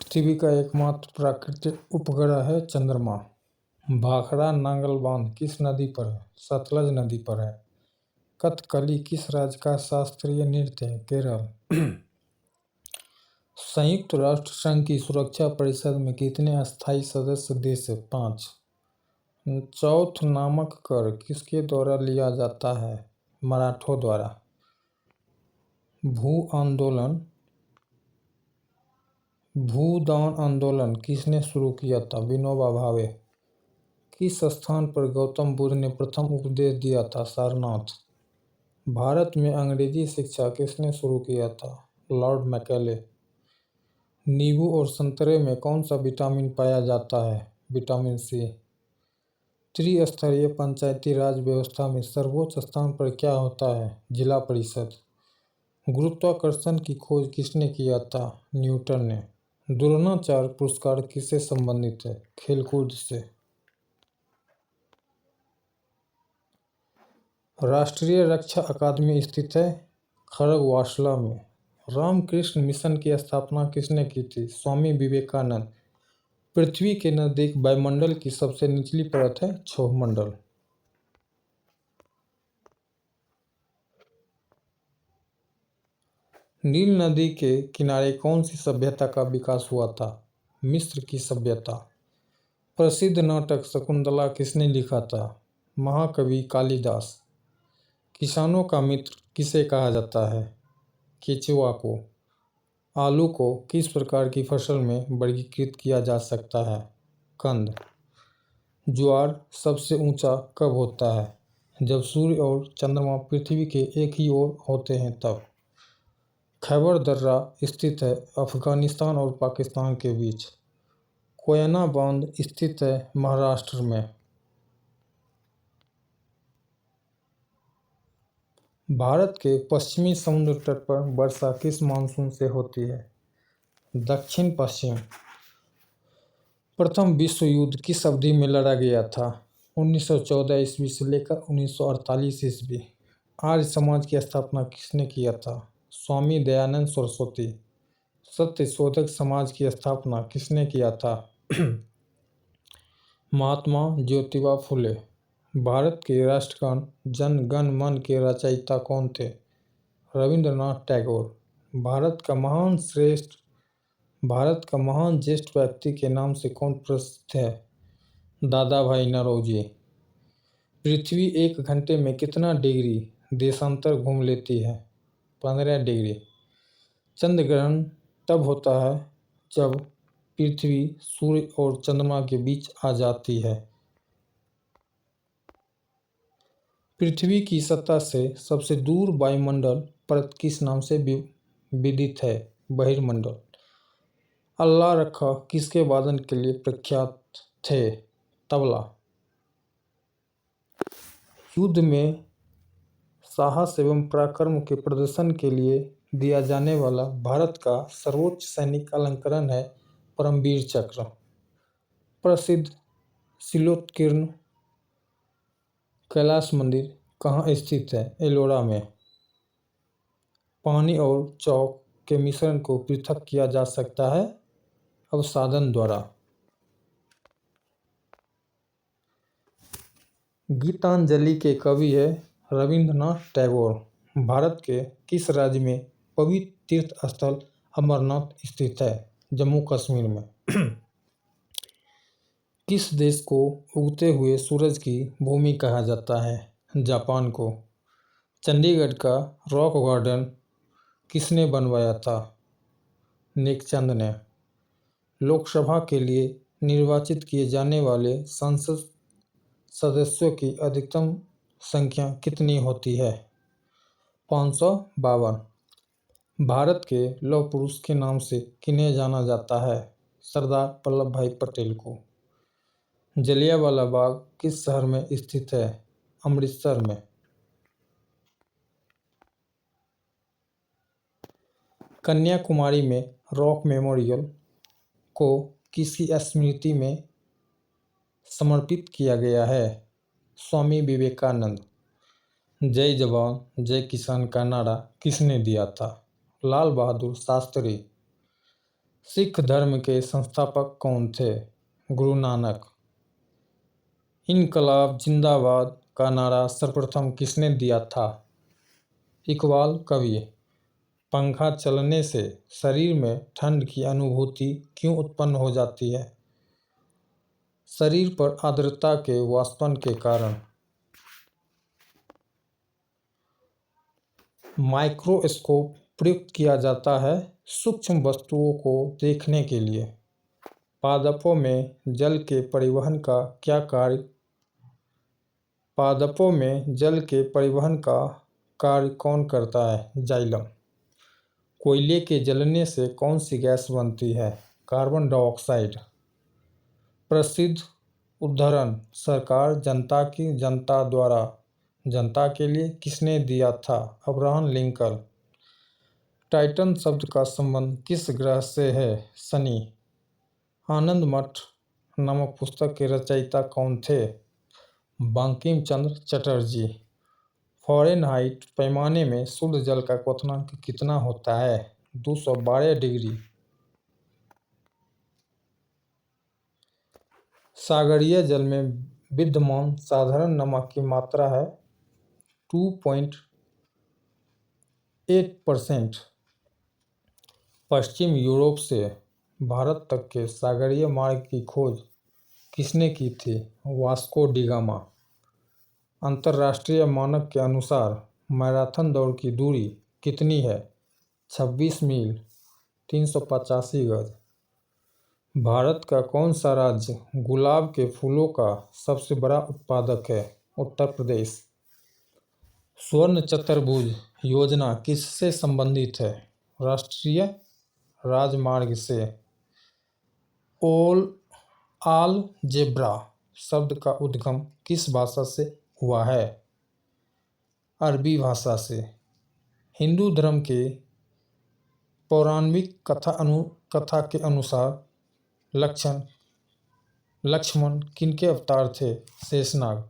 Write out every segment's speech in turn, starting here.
पृथ्वी का एकमात्र प्राकृतिक उपग्रह है चंद्रमा। भाखड़ा नांगल बांध किस नदी पर है? सतलज नदी पर है। कथकली किस राज्य का शास्त्रीय नृत्य है? केरल। संयुक्त राष्ट्र संघ की सुरक्षा परिषद में कितने अस्थायी सदस्य देश है? 5। चौथ नामक कर किसके द्वारा लिया जाता है? मराठों द्वारा। भूदान आंदोलन किसने शुरू किया था? विनोबा भावे। किस स्थान पर गौतम बुद्ध ने प्रथम उपदेश दिया था? सारनाथ। भारत में अंग्रेजी शिक्षा किसने शुरू किया था? Lord Macaulay. नींबू और संतरे में कौन सा विटामिन पाया जाता है? Vitamin C. त्रिस्तरीय पंचायती राज व्यवस्था में सर्वोच्च स्थान पर क्या होता है? जिला परिषद। गुरुत्वाकर्षण की खोज किसने किया था? न्यूटन ने। द्रोणाचार्य पुरस्कार किससे संबंधित है? खेलकूद से। राष्ट्रीय रक्षा अकादमी स्थित है खड़गवासला में। रामकृष्ण मिशन की स्थापना किसने की थी? स्वामी विवेकानंद। पृथ्वी के नजदीक वायुमंडल की सबसे निचली परत है क्षोभमंडल। नील नदी के किनारे कौन सी सभ्यता का विकास हुआ था? मिस्र की सभ्यता। प्रसिद्ध नाटक शकुंतला किसने लिखा था? महाकवि कालिदास। किसानों का मित्र किसे कहा जाता है? केचुआ को। आलू को किस प्रकार की फसल में वर्गीकृत किया जा सकता है? कंद। ज्वार सबसे ऊंचा कब होता है? जब सूर्य और चंद्रमा पृथ्वी के एक ही ओर होते हैं तब। खैबर दर्रा स्थित है अफगानिस्तान और पाकिस्तान के बीच। कोयना बांध स्थित है महाराष्ट्र में। भारत के पश्चिमी समुद्र तट पर वर्षा किस मानसून से होती है? दक्षिण पश्चिम। प्रथम विश्व युद्ध किस अवधि में लड़ा गया था? 1914 ईस्वी से लेकर 1948 ईस्वी। आर्य समाज की स्थापना किसने किया था? स्वामी दयानंद सरस्वती। सत्य शोधक समाज की स्थापना किसने किया था? महात्मा ज्योतिबा फुले। भारत के राष्ट्रगान जन गण मन के रचयिता कौन थे? रविंद्रनाथ टैगोर। भारत का महान ज्येष्ठ व्यक्ति के नाम से कौन प्रसिद्ध है? दादा भाई नौरोजी। पृथ्वी एक घंटे में कितना डिग्री देशांतर घूम लेती है? 15 डिग्री। चंद्र ग्रहण तब होता है जब पृथ्वी सूर्य और चंद्रमा के बीच आ जाती है। पृथ्वी की सतह से सबसे दूर वायुमंडल परत किस नाम से विदित है? बहिर्मंडल। अल्लाह रखा किसके वादन के लिए प्रख्यात थे? तबला। युद्ध में साहस एवं पराक्रम के प्रदर्शन के लिए दिया जाने वाला भारत का सर्वोच्च सैनिक अलंकरण है परमवीर चक्र। प्रसिद्ध शिलोत्कीर्ण कैलाश मंदिर कहाँ स्थित है? एलोरा में। पानी और चौक के मिश्रण को पृथक किया जा सकता है अवसादन द्वारा। गीतांजलि के कवि है रविंद्रनाथ टैगोर। भारत के किस राज्य में पवित्र तीर्थ स्थल अमरनाथ स्थित है? जम्मू कश्मीर में। किस देश को उगते हुए सूरज की भूमि कहा जाता है? जापान को। चंडीगढ़ का रॉक गार्डन किसने बनवाया था? नेकचंद ने। लोकसभा के लिए निर्वाचित किए जाने वाले संसद सदस्यों की अधिकतम संख्या कितनी होती है? 552। भारत के लौह पुरुष के नाम से किन्हें जाना जाता है? सरदार वल्लभ भाई पटेल को। जलियांवाला बाग किस शहर में स्थित है? अमृतसर में। कन्याकुमारी में रॉक मेमोरियल को किसकी स्मृति में समर्पित किया गया है? स्वामी विवेकानंद। जय जवान जय किसान का नारा किसने दिया था? लाल बहादुर शास्त्री। सिख धर्म के संस्थापक कौन थे? गुरु नानक। इनकलाब जिंदाबाद का नारा सर्वप्रथम किसने दिया था? इकबाल कवि। पंखा चलने से शरीर में ठंड की अनुभूति क्यों उत्पन्न हो जाती है? शरीर पर आर्द्रता के वाष्पन के कारण। माइक्रोस्कोप प्रयुक्त किया जाता है सूक्ष्म वस्तुओं को देखने के लिए। पादपों में जल के परिवहन का क्या कार्य? पादपों में जल के परिवहन का कार्य कौन करता है? जाइलम। कोयले के जलने से कौन सी गैस बनती है? Carbon dioxide. प्रसिद्ध उद्धरण सरकार जनता की जनता द्वारा जनता के लिए किसने दिया था? Abraham Lincoln. टाइटन शब्द का संबंध किस ग्रह से है? शनि। आनंद मठ नामक पुस्तक के रचयिता कौन थे? बंकिम चंद्र चटर्जी। फ़ारेनहाइट पैमाने में शुद्ध जल का क्वथनांक कितना होता है? 212 डिग्री। सागरीय जल में विद्यमान साधारण नमक की मात्रा है 2.8%। पश्चिम यूरोप से भारत तक के सागरीय मार्ग की खोज किसने की थी? Vasco D gamma. अंतर्राष्ट्रीय मानक के अनुसार मैराथन दौड़ की दूरी कितनी है? 26 मील 385 गज। भारत का कौन सा राज्य गुलाब के फूलों का सबसे बड़ा उत्पादक है? उत्तर प्रदेश। स्वर्ण चतुर्भुज योजना किससे संबंधित है? राष्ट्रीय राजमार्ग से। अलजेब्रा शब्द का उद्गम किस भाषा से हुआ है? अरबी भाषा से। हिंदू धर्म के पौराणिक कथा के अनुसार लक्ष्मण किनके अवतार थे? शेषनाग।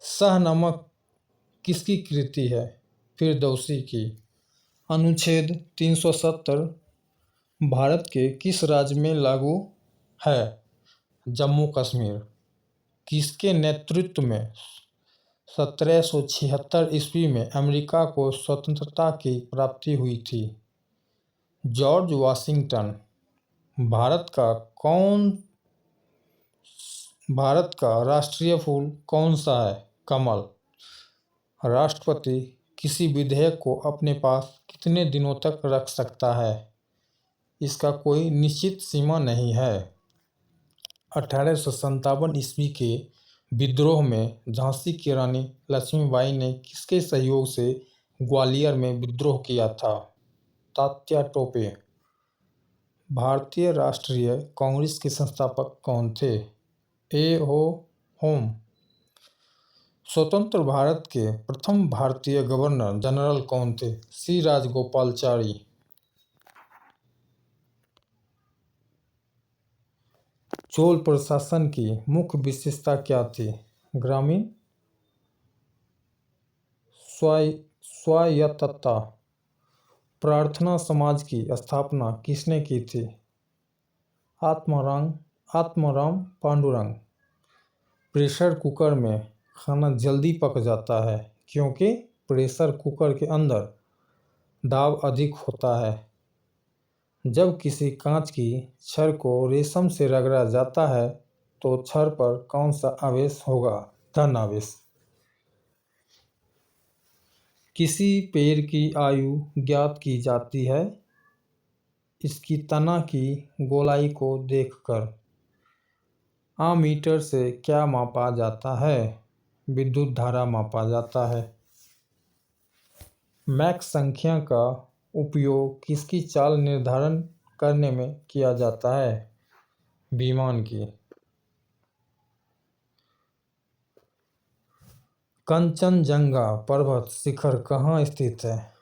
शाहनामक किसकी कृति है? फिरदौसी की। अनुच्छेद 370 भारत के किस राज्य में लागू है? जम्मू कश्मीर। किसके नेतृत्व में 1776 ईस्वी में अमेरिका को स्वतंत्रता की प्राप्ति हुई थी? George Washington. भारत का राष्ट्रीय फूल कौन सा है? कमल। राष्ट्रपति किसी विधेयक को अपने पास कितने दिनों तक रख सकता है? इसका कोई निश्चित सीमा नहीं है। 1857 ईस्वी के विद्रोह में झांसी की रानी लक्ष्मीबाई ने किसके सहयोग से ग्वालियर में विद्रोह किया था? तात्या टोपे। भारतीय राष्ट्रीय कांग्रेस के संस्थापक कौन थे? ए.ओ. होम। स्वतंत्र भारत के प्रथम भारतीय गवर्नर जनरल कौन थे? सी राजगोपालाचारी। चोल प्रशासन की मुख्य विशेषता क्या थी? ग्रामीण स्वायत्तता। प्रार्थना समाज की स्थापना किसने की थी? आत्माराम पांडुरंग। प्रेशर कुकर में खाना जल्दी पक जाता है क्योंकि प्रेशर कुकर के अंदर दाब अधिक होता है। जब किसी कांच की छड़ को रेशम से रगड़ा जाता है तो छड़ पर कौन सा आवेश होगा? धन आवेश। किसी पेड़ की आयु ज्ञात की जाती है इसकी तना की गोलाई को देखकर। आमीटर से क्या मापा जाता है? विद्युत धारा मापा जाता है। मैक संख्या का उपयोग किसकी चाल निर्धारण करने में किया जाता है? विमान की। कंचनजंगा पर्वत शिखर कहाँ स्थित है?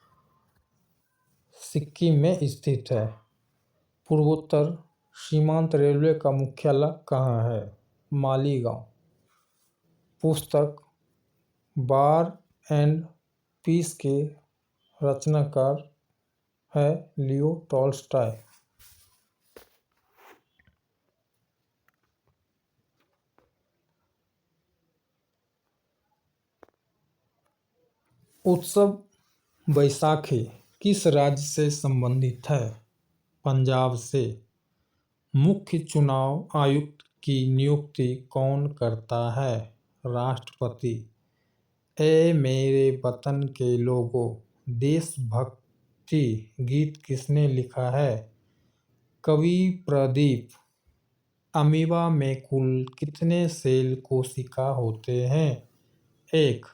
सिक्किम में स्थित है। पूर्वोत्तर सीमांत रेलवे का मुख्यालय कहाँ है? मालीगांव। पुस्तक वार एंड पीस के रचनाकार है लियो टॉल्स्टॉय। उत्सव बैसाखी किस राज्य से संबंधित है? पंजाब से। मुख्य चुनाव आयुक्त की नियुक्ति कौन करता है? राष्ट्रपति। ए मेरे वतन के लोगों, देशभक्ति गीत किसने लिखा है? कवि प्रदीप। अमीबा में कुल कितने सेल कोशिका होते हैं? 1।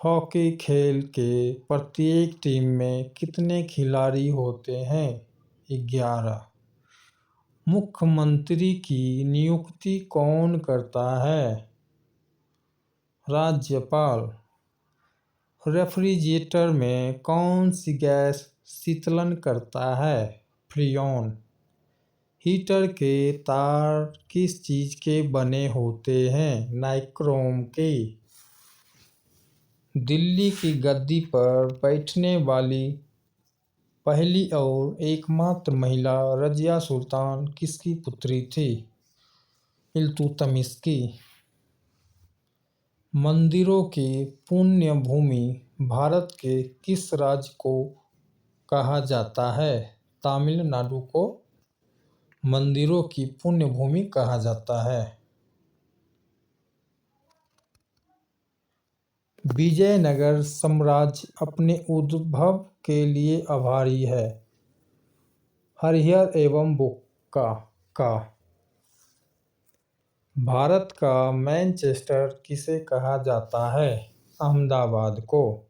हॉकी खेल के प्रत्येक टीम में कितने खिलाड़ी होते हैं? 11। मुख्यमंत्री की नियुक्ति कौन करता है? राज्यपाल। रेफ्रिजरेटर में कौन सी गैस शीतलन करता है? फ्रीऑन। हीटर के तार किस चीज के बने होते हैं? नाइक्रोम के। दिल्ली की गद्दी पर बैठने वाली पहली और एकमात्र महिला रजिया सुल्तान किसकी पुत्री थी? इल्तुतमिश की। मंदिरों की पुण्य भूमि भारत के किस राज्य को कहा जाता है? तमिलनाडु को मंदिरों की पुण्य भूमि कहा जाता है। विजयनगर साम्राज्य अपने उद्भव के लिए आभारी है। हरिहर एवं बुक्का का। भारत का मैनचेस्टर किसे कहा जाता है? अहमदाबाद को।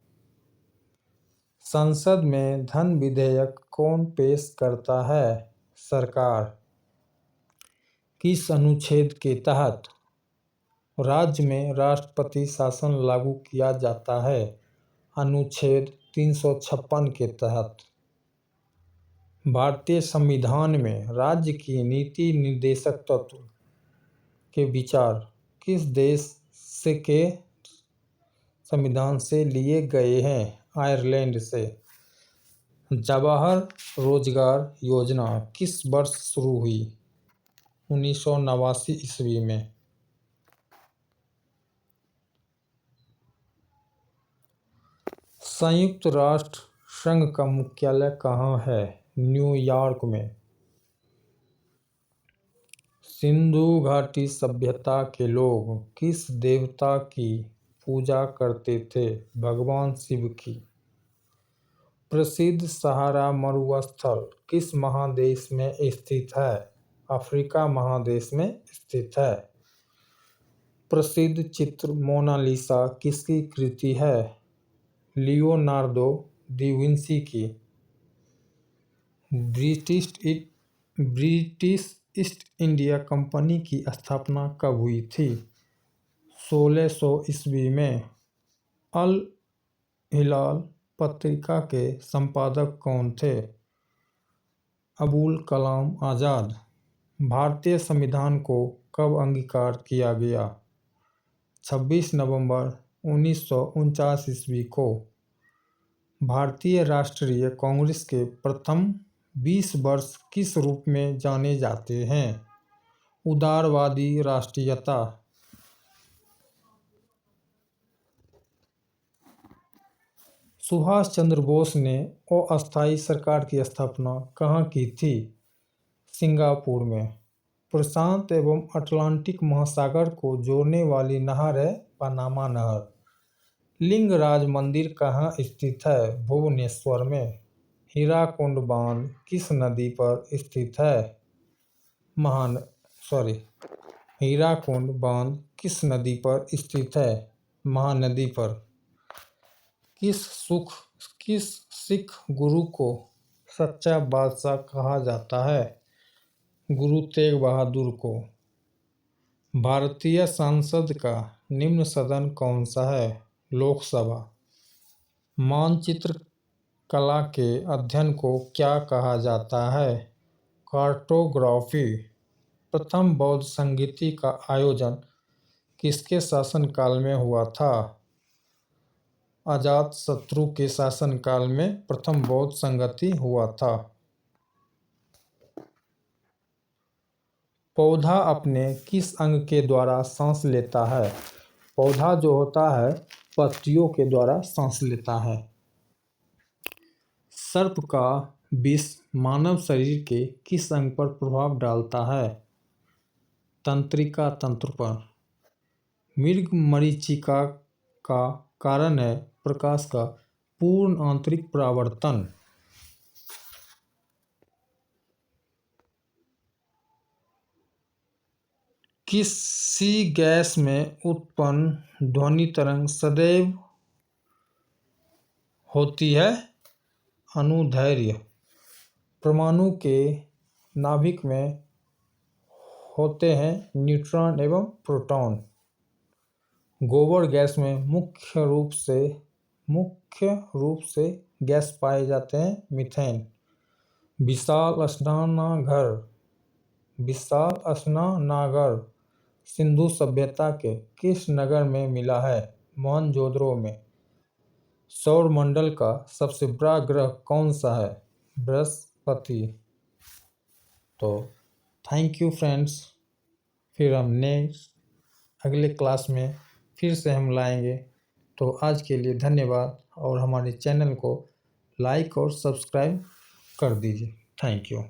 संसद में धन विधेयक कौन पेश करता है? सरकार। किस अनुच्छेद के तहत राज्य में राष्ट्रपति शासन लागू किया जाता है? अनुच्छेद 356 के तहत। भारतीय संविधान में राज्य की नीति निर्देशक तत्व के विचार किस देश से के संविधान से लिए गए हैं? आयरलैंड से। जवाहर रोजगार योजना किस वर्ष शुरू हुई? 1989 ईस्वी में। संयुक्त राष्ट्र संघ का मुख्यालय कहाँ है? न्यूयॉर्क में। सिंधु घाटी सभ्यता के लोग किस देवता की पूजा करते थे? भगवान शिव की। प्रसिद्ध सहारा मरुस्थल किस महादेश में स्थित है? अफ्रीका महादेश में स्थित है। प्रसिद्ध चित्र मोनालिसा किसकी कृति है? लियोनार्दो दा विंची की। ब्रिटिश ईस्ट इंडिया कंपनी की स्थापना कब हुई थी? 1600 ईस्वी में। अल हिलाल पत्रिका के संपादक कौन थे? अबुल कलाम आजाद। भारतीय संविधान को कब अंगीकार किया गया? 26 नवंबर 1949 ईस्वी को। भारतीय राष्ट्रीय कांग्रेस के प्रथम 20 वर्ष किस रूप में जाने जाते हैं? उदारवादी राष्ट्रीयता। सुभाष चंद्र बोस ने अस्थायी सरकार की स्थापना कहाँ की थी? सिंगापुर में। प्रशांत एवं अटलांटिक महासागर को जोड़ने वाली नहर है पनामा नहर। लिंगराज मंदिर कहाँ स्थित है? भुवनेश्वर में। हीराकुंड बांध किस नदी पर स्थित है? हीराकुंड बांध किस नदी पर स्थित है? महानदी पर। किस सिख गुरु को सच्चा बादशाह कहा जाता है? गुरु तेग बहादुर को। भारतीय संसद का निम्न सदन कौन सा है? लोकसभा। मानचित्र कला के अध्ययन को क्या कहा जाता है? कार्टोग्राफी। प्रथम बौद्ध संगीति का आयोजन किसके शासनकाल में हुआ था? अजातशत्रु के शासनकाल में प्रथम बौद्ध संगति हुआ था। पौधा अपने किस अंग के द्वारा सांस लेता है? पौधा जो होता है पत्तियों के द्वारा सांस लेता है। सर्प का विष मानव शरीर के किस अंग पर प्रभाव डालता है? तंत्रिका तंत्र पर। मृगमरीचिका का कारण है प्रकाश का पूर्ण आंतरिक परावर्तन। किसी गैस में उत्पन्न ध्वनि तरंग सदैव होती है अनुदैर्ध्य। परमाणु के नाभिक में होते हैं न्यूट्रॉन एवं प्रोटॉन। गोबर गैस में मुख्य रूप से गैस पाए जाते हैं मीथेन। विशाल स्नानागार सिंधु सभ्यता के किस नगर में मिला है? मोहनजोदड़ो में। सौर मंडल का सबसे बड़ा ग्रह कौन सा है? बृहस्पति। तो थैंक यू फ्रेंड्स। फिर हम अगले क्लास में फिर से हम लाएंगे। तो आज के लिए धन्यवाद और हमारे चैनल को लाइक और सब्सक्राइब कर दीजिए। Thank you.